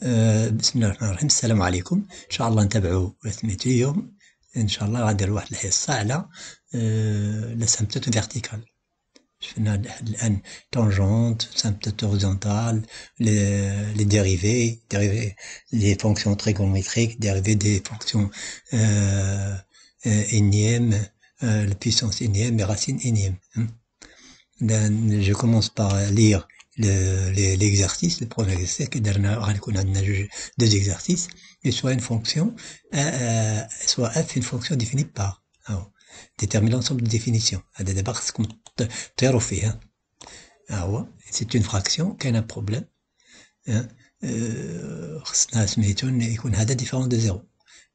بسم الله الرحمن الرحيم. السلام عليكم. ان شاء الله نتابعوا سميتو اليوم ان شاء الله غادير واحد الحصه على لا سامبليتود فيرتيكال. شفنا الان تانجونت سامبليتود هوريزونتال لي ديريفي لي فونكسيون تريغونوميتريك ديريفي دي فونكسيون énième la puissance énième et racine énième. Je commence par lire l'exercice, le premier exercice, qu'on a deux exercices, et soit une fonction, soit f une fonction définie par, détermine l'ensemble de définitions. C'est une fraction qui a un problème. يكون هذا différent de 0.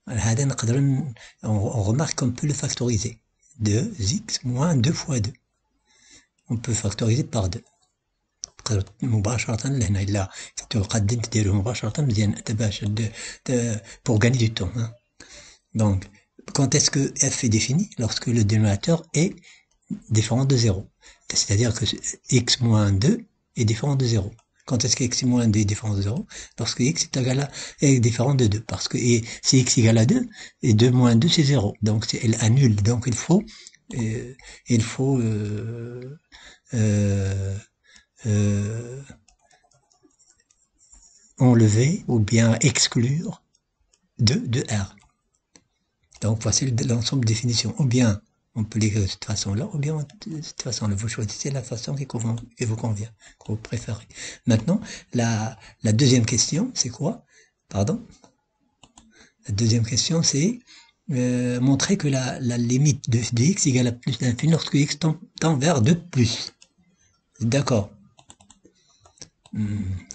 هذا نقدر on remarque qu'on peut le factoriser. 2x moins 2 fois 2. On peut factoriser par 2. مباشرة لهنا إلا تقدم تديره مباشرة مزيان باش pour gagner du temps. Donc, quand est-ce que f est défini? Lorsque le dénominateur est différent de 0. C'est-à-dire que x moins 2 est différent de 0. Quand est-ce que x moins 2 est différent de 0? Lorsque x est différent de 2. Parce que si x égale à 2, et 2 moins 2 c'est 0. Donc elle annule. Donc il faut enlever ou bien exclure 2 de R. Donc voici l'ensemble de définitions. Ou bien on peut l'écrire de cette façon-là, ou bien de cette façon-là. Vous choisissez la façon qui vous convient, que vous préférez. Maintenant, la deuxième question, c'est quoi? Pardon? La deuxième question, c'est montrer que la limite de x égale à plus d'infini lorsque x tend vers 2 plus. D'accord.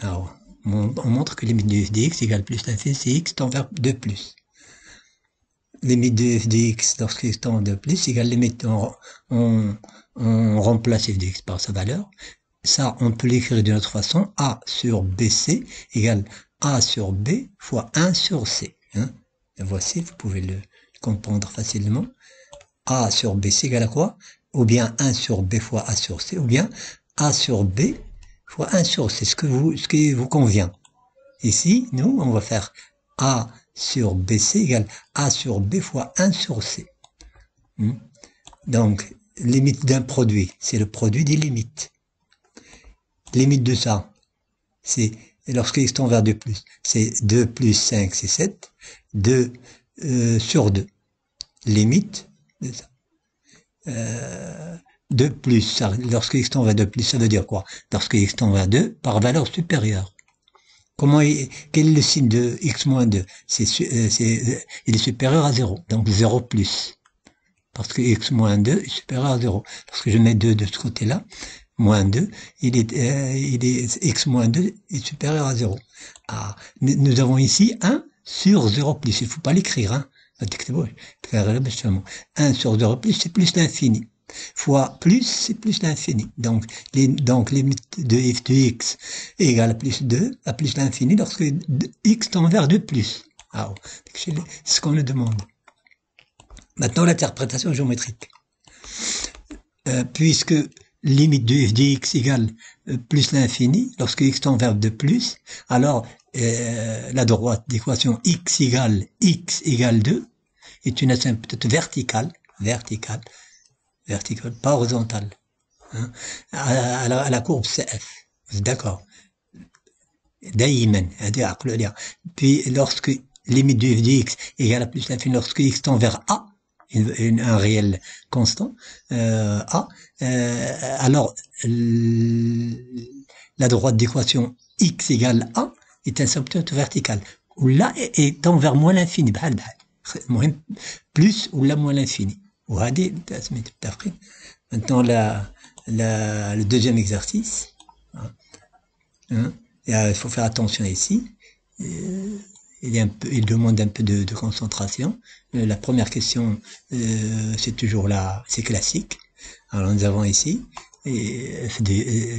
Alors, on montre que limite de f de x égale plus d'infini si x tend vers 2 plus. Limite de f de x lorsque x tend vers 2 plus égale limite, on remplace f de x par sa valeur. Ça, on peut l'écrire d'une autre façon. A sur bc égale a sur b fois 1 sur c. Et voici, vous pouvez le comprendre facilement. A sur bc égale à quoi? Ou bien 1 sur b fois a sur c, ou bien a sur b fois 1 sur c, ce qui vous convient. Ici, nous, on va faire a sur bc égale a sur b fois 1 sur c. Donc, limite d'un produit, c'est le produit des limites. Limite de ça, c'est lorsque x tend vers 2 plus, c'est 2 plus 5, c'est 7. 2 sur 2. Limite de ça. 2 plus, ça, lorsque x tend vers 2 plus, ça veut dire quoi? Lorsque x tend vers 2 par valeur supérieure. Quel est le signe de x moins 2? Il est supérieur à 0. Donc 0 plus. Parce que x moins 2 est supérieur à 0. Lorsque je mets 2 de ce côté-là, moins 2, x moins 2 est supérieur à 0. Nous avons ici 1 sur 0 plus. Il ne faut pas l'écrire, 1 sur 0 plus, c'est plus l'infini. Fois plus, c'est plus l'infini. Donc, limite de f de x égale à plus 2, à plus l'infini lorsque x tend vers 2 plus. C'est ce qu'on nous demande. Maintenant, l'interprétation géométrique. Puisque limite de f de x égale plus l'infini, lorsque x tend vers 2 plus, alors la droite d'équation x égale 2 est une asymptote verticale, pas horizontale, à la courbe CF. Vous êtes d'accord? دايما هذه عقلوا عليها. Puis lorsque limite de f de x égale à plus l'infini, lorsque x tend vers a, un réel constant, a, alors la droite d'équation x égale a est un asymptote verticale. Ou là tend vers moins l'infini, plus ou là moins l'infini. Maintenant le deuxième exercice. Il faut faire attention ici. Il demande un peu de concentration. La première question, c'est toujours là, c'est classique. Alors nous avons ici,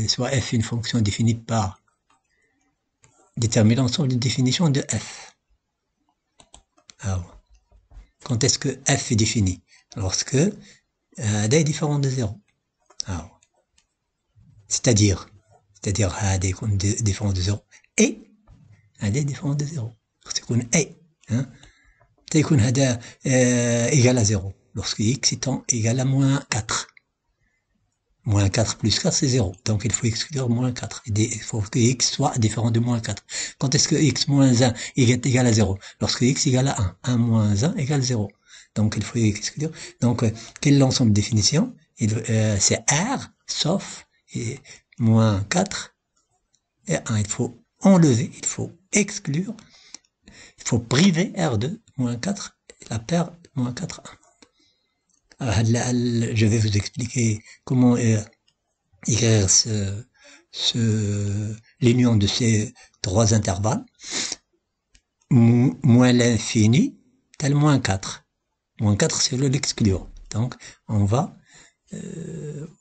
soit f est une fonction définie par déterminer l'ensemble de définitions de f. Quand est-ce que f est défini? Lorsque d est différent de 0. C'est-à-dire d est différent de 0 et هذا ديفون دو زيرو تكون اي تيكون هذا égal à 0 lorsque x étant égal à moins 4. Moins 4 plus 4, c'est 0. Donc, il faut exclure moins 4. Il faut que x soit différent de moins 4. Quand est-ce que x moins 1 est égal à 0? Lorsque x égale à 1. 1 moins 1 égale 0. Donc, il faut exclure. Donc, quel est l'ensemble de définition? C'est R, sauf, et moins 4 et 1. Il faut enlever, il faut exclure, il faut priver R2, moins 4, la paire moins 4, 1. Je vais vous expliquer comment écrire l'union de ces trois intervalles. Moins l'infini, tel moins 4. Moins 4, c'est l'exclure. Donc, on va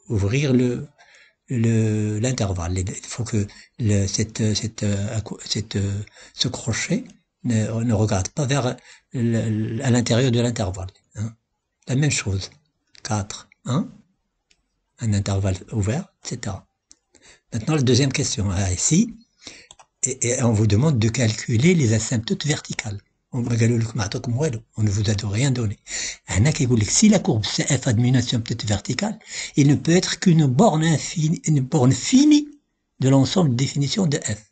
ouvrir l'intervalle. Il faut que ce crochet ne regarde pas vers à l'intérieur de l'intervalle. La même chose. 4, 1, un intervalle ouvert, etc. Maintenant, la deuxième question. Ici, et on vous demande de calculer les asymptotes verticales. On ne vous a rien donné. Si la courbe CF a une asymptote verticale, il ne peut être qu'une borne finie de l'ensemble de définition de F.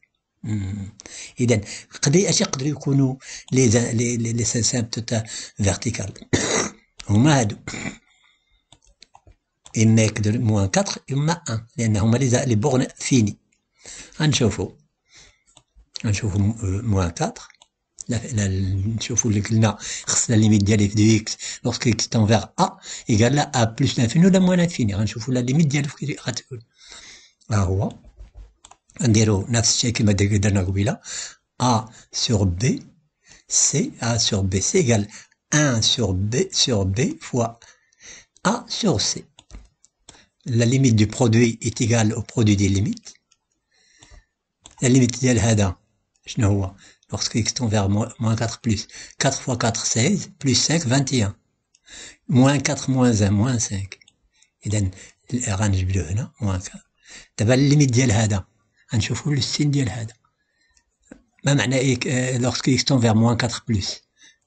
إذن اش يقدروا يكونوا les asymptotes verticales هما هادو إما يقدر moins 4 إما 1 لأن هما les bornes finies. غنشوفوا moins 4 نشوفوا اللي قلنا خصنا الليميت ديال اف دو اكس لوغسك اكس تون فيغ ا ايكال لا ا بلس لانفيني ولا موان لانفيني. غنشوفوا لا ليميت ديالو كي غتكون. ها هو نديرو نفس الشيء كما درنا قبيله. a sur b c a sur b c égale 1 sur b fois a sur c. La limite du produit est égale au produit des limites. La limite ديال هذا شنو هو؟ lorsque x tend vers moins 4 plus 4 fois 4 16 plus 5 21 moins 4 moins 1 moins 5. إذن غنجبدو هنا moins 4. دابا الليميت ديال هذا غنشوفوا السين ديال هذا. ما معنى lorsque x tend vers moins 4 plus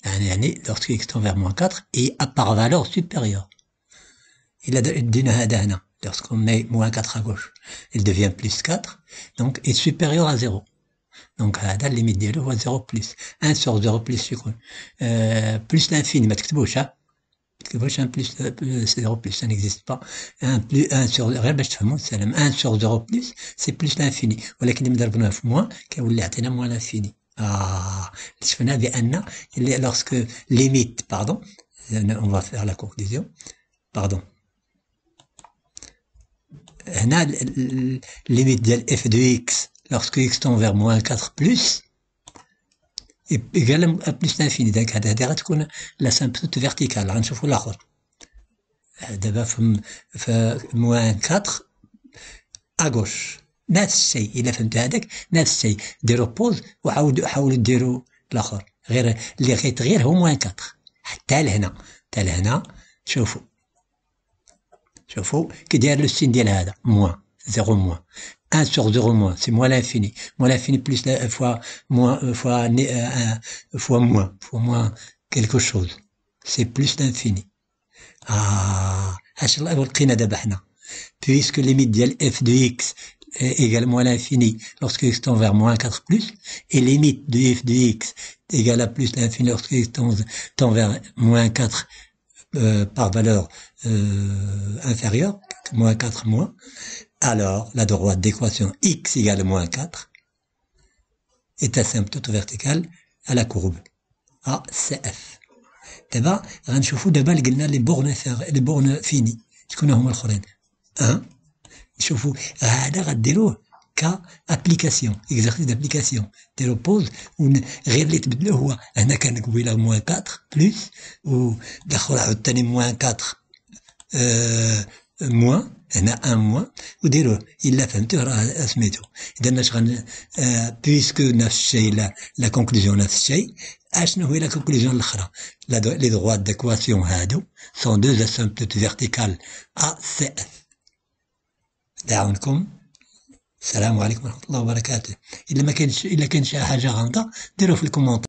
يعني lorsque x tend vers moins 4 et à par valeur supérieure. Il a دينا هذا هنا lorsqu'on met moins 4 à gauche il devient plus 4 donc est supérieur à 0. Donc هذا الليميت ديالو هو 0 plus 1 sur 0 plus يكون plus l'infini. ما تكتبوش ما تكتبوش 1 plus 0 plus ça n'existe pas. 1 plus 1 sur غير باش تفهموا السلام 1 sur 0 plus c'est plus l'infini ولكن ملي ضربناه في موان كيولي يعطينا موان l'infini. شفنا بأن lorsque limite pardon on va faire la conclusion pardon هنا limite ديال f de x lorsque x tend vers moins 4 plus égal à plus l'infini. Donc هذه غتكون l'asymptote verticale. غنشوفوا الاخر دابا في moins 4 à gauche نفس الشيء. الا فهمت هذاك نفس الشيء ديروا بوز وحاولوا ديروا الاخر غير اللي غيتغير هو moins 4 حتى لهنا شوفوا كي داير لو سين ديال هذا moins 0 moins 1 sur 0 moins, c'est moins l'infini. Moins l'infini plus fois moins quelque chose. C'est plus l'infini. Puisque limite de f de x est égale moins l'infini lorsque x tend vers moins 4 plus, et limite de f de x est égale à plus l'infini lorsque x tend vers moins 4 par valeur inférieure, moins 4 moins, alors la droite d'équation x égale moins 4 est asymptote verticale à la courbe ACF. دابا غنشوفوا دابا اللي قلنا لي بورن فيني شكون هما الاخرين. نشوفوا هذا غديروه كابليكاسيون اكزرسيس دابليكاسيون ديروا بوز غير اللي تبدلوه هو هنا كان قبيله موان 4 بلس ودخلوا عاوتاني موان 4 موان هنا 1 موان وديروه الا فهمتوه راه سميتو. اذا اش بويسكو نفس الشيء لا كونكلوزيون نفس الشيء اشنو هي لا كونكلوزيون الاخرى. لي دروات ديكواسيون هادو سون دو اسيمبتوت فيرتيكال ا سي اف. دعونكم السلام عليكم ورحمة الله وبركاته. إلا كان شي حاجة غلطة ديروها في الكومونتير.